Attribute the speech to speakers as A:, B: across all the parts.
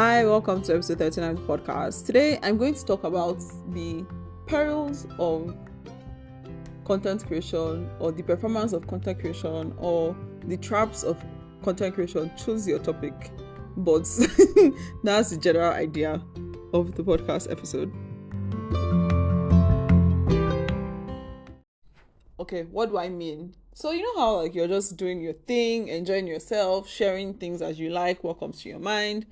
A: Hi, welcome to episode 39 of the podcast. Today, I'm going to talk about the perils of content creation or the performance of content creation or the traps of content creation. Choose your topic, but that's the general idea of the podcast episode. Okay, what do I mean? So you know how you're just doing your thing, enjoying yourself, sharing things as you like, what comes to your mind,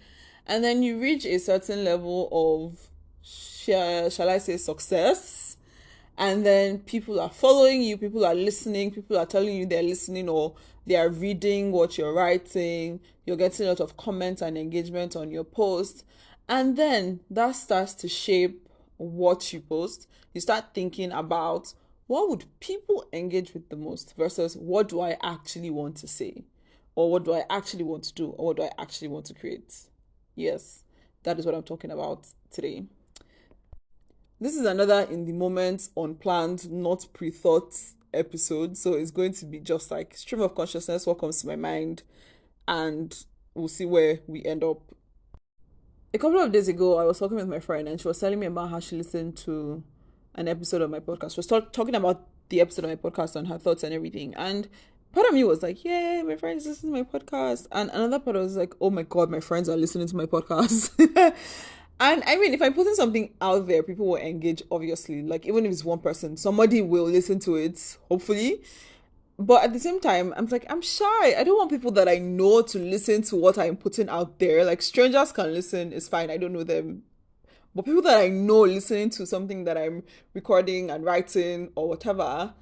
A: and then you reach a certain level of shall I say success, and then people are following you, people are listening, people are telling you they're listening or they are reading what you're writing, you're getting a lot of comments and engagement on your post, and then that starts to shape what you post. You start thinking about what would people engage with the most versus what do I actually want to say, or what do I actually want to do, or what do I actually want to create. Yes, that is what I'm talking about today. This is another in the moment, unplanned, not pre-thought episode. So it's going to be just like stream of consciousness, what comes to my mind, and we'll see where we end up. A couple of days ago, I was talking with my friend and she was telling me about how she listened to an episode of my podcast. She was talking about the episode of my podcast and her thoughts and everything. And part of me was like, yeah, my friends listen to my podcast. And another part was like, oh my God, my friends are listening to my podcast. And I mean, if I'm putting something out there, people will engage, obviously. Like, even if it's one person, somebody will listen to it, hopefully. But at the same time, I'm like, I'm shy. I don't want people that I know to listen to what I'm putting out there. Like, strangers can listen, it's fine. I don't know them. But people that I know listening to something that I'm recording and writing or whatever,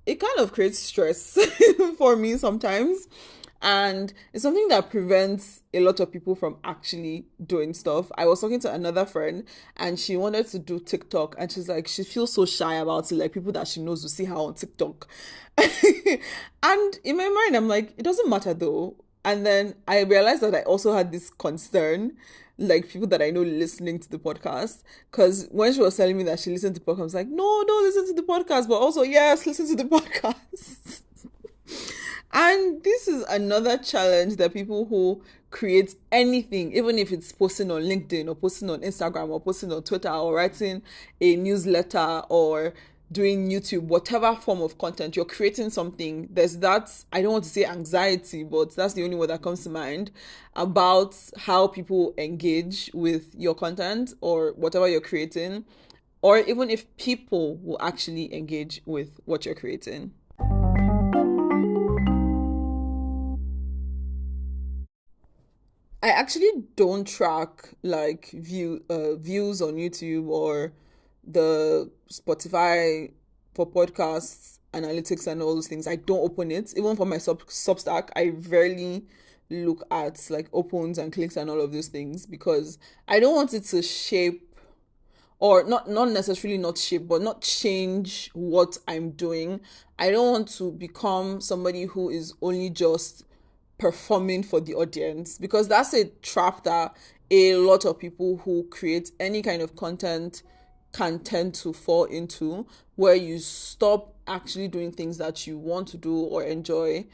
A: it kind of creates stress for me sometimes. And it's something that prevents a lot of people from actually doing stuff. I was talking to another friend and she wanted to do TikTok and she's like, she feels so shy about it. Like people that she knows will see her on TikTok. And in my mind, I'm like, it doesn't matter though. And then I realized that I also had this concern, like people that I know listening to the podcast. Because when she was telling me that she listened to the podcast, I was like, no, don't listen to the podcast. But also, yes, listen to the podcast. And this is another challenge that people who create anything, even if it's posting on LinkedIn or posting on Instagram or posting on Twitter or writing a newsletter or doing YouTube, whatever form of content, you're creating something. There's that, I don't want to say anxiety, but that's the only word that comes to mind about how people engage with your content or whatever you're creating, or even if people will actually engage with what you're creating. I actually don't track like views on YouTube or the Spotify for podcasts analytics and all those things. I don't open it. Even for my Substack, I rarely look at like opens and clicks and all of those things because I don't want it to shape, or not necessarily not shape, but not change what I'm doing. I don't want to become somebody who is only just performing for the audience, because that's a trap that a lot of people who create any kind of content can tend to fall into, where you stop actually doing things that you want to do or enjoy,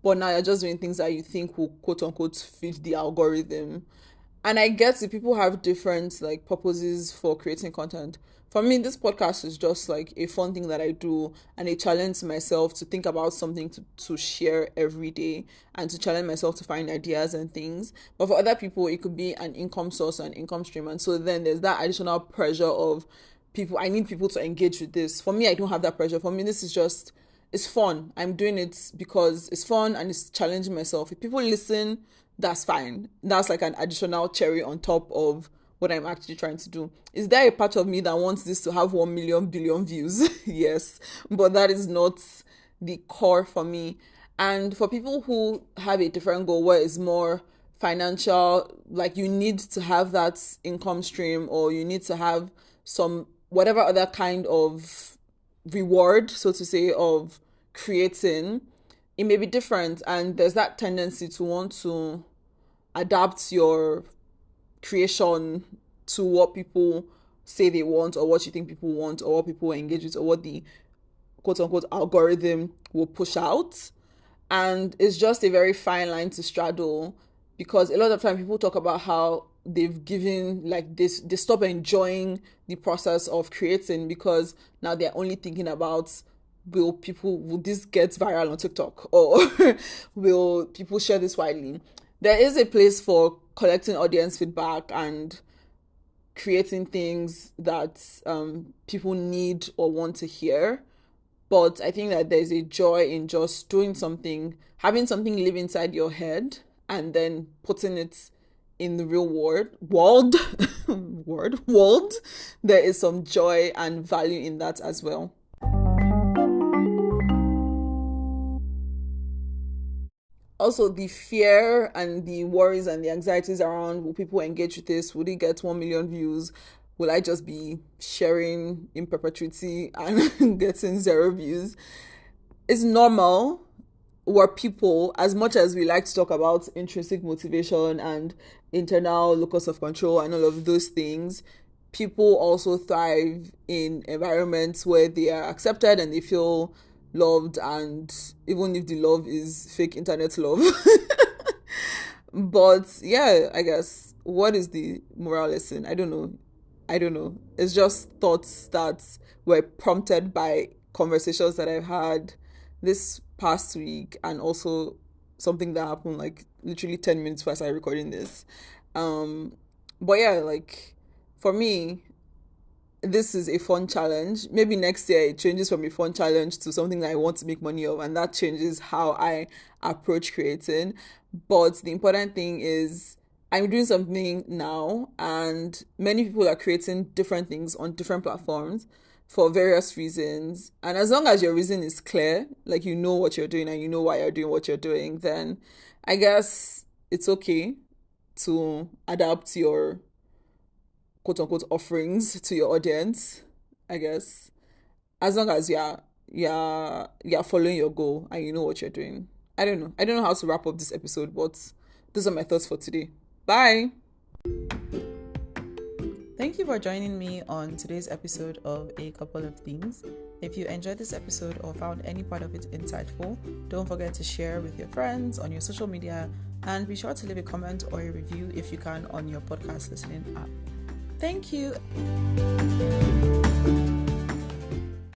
A: but now you're just doing things that you think will quote unquote fit the algorithm. And I guess if people have different like purposes for creating content. For me, this podcast is just like a fun thing that I do and a challenge to myself to think about something to share every day and to challenge myself to find ideas and things. But for other people, it could be an income source, an income stream. And so then there's that additional pressure of people. I need people to engage with this. For me, I don't have that pressure. For me, this is just, it's fun. I'm doing it because it's fun and it's challenging myself. If people listen, that's fine. That's like an additional cherry on top of what I'm actually trying to do. Is there a part of me that wants this to have 1 million billion views? Yes, but that is not the core for me. And for people who have a different goal where it's more financial, like you need to have that income stream or you need to have some whatever other kind of reward, so to say, of creating, it may be different. And there's that tendency to want to adapt your creation to what people say they want or what you think people want or what people engage with or what the quote unquote algorithm will push out. And it's just a very fine line to straddle because a lot of time people talk about how they've given like this, they stop enjoying the process of creating because now they're only thinking about, will this get viral on TikTok, or will people share this widely. There is a place for collecting audience feedback and creating things that people need or want to hear. But I think that there's a joy in just doing something, having something live inside your head, and then putting it in the real world. There is some joy and value in that as well. Also, the fear and the worries and the anxieties around, will people engage with this? Would it get 1 million views? Will I just be sharing in perpetuity and getting 0 views? It's normal. We're people, as much as we like to talk about intrinsic motivation and internal locus of control and all of those things, people also thrive in environments where they are accepted and they feel loved, and even if the love is fake internet love. But yeah, I guess, what is the moral lesson? I don't know. It's just thoughts that were prompted by conversations that I've had this past week, and also something that happened like literally 10 minutes before I started recording this. Um, but yeah, like, for me, this is a fun challenge. Maybe next year it changes from a fun challenge to something that I want to make money of, and that changes how I approach creating. But the important thing is, I'm doing something now, and many people are creating different things on different platforms for various reasons. And as long as your reason is clear, like you know what you're doing and you know why you're doing what you're doing, then I guess it's okay to adapt your quote unquote offerings to your audience, I guess, as long as you're following your goal and you know what you're doing. I don't know how to wrap up this episode, but those are my thoughts for today. Bye. Thank you for joining me on today's episode of A Couple of Things. If you enjoyed this episode or found any part of it insightful, don't forget to share with your friends on your social media, and be sure to leave a comment or a review if you can on your podcast listening app. Thank you.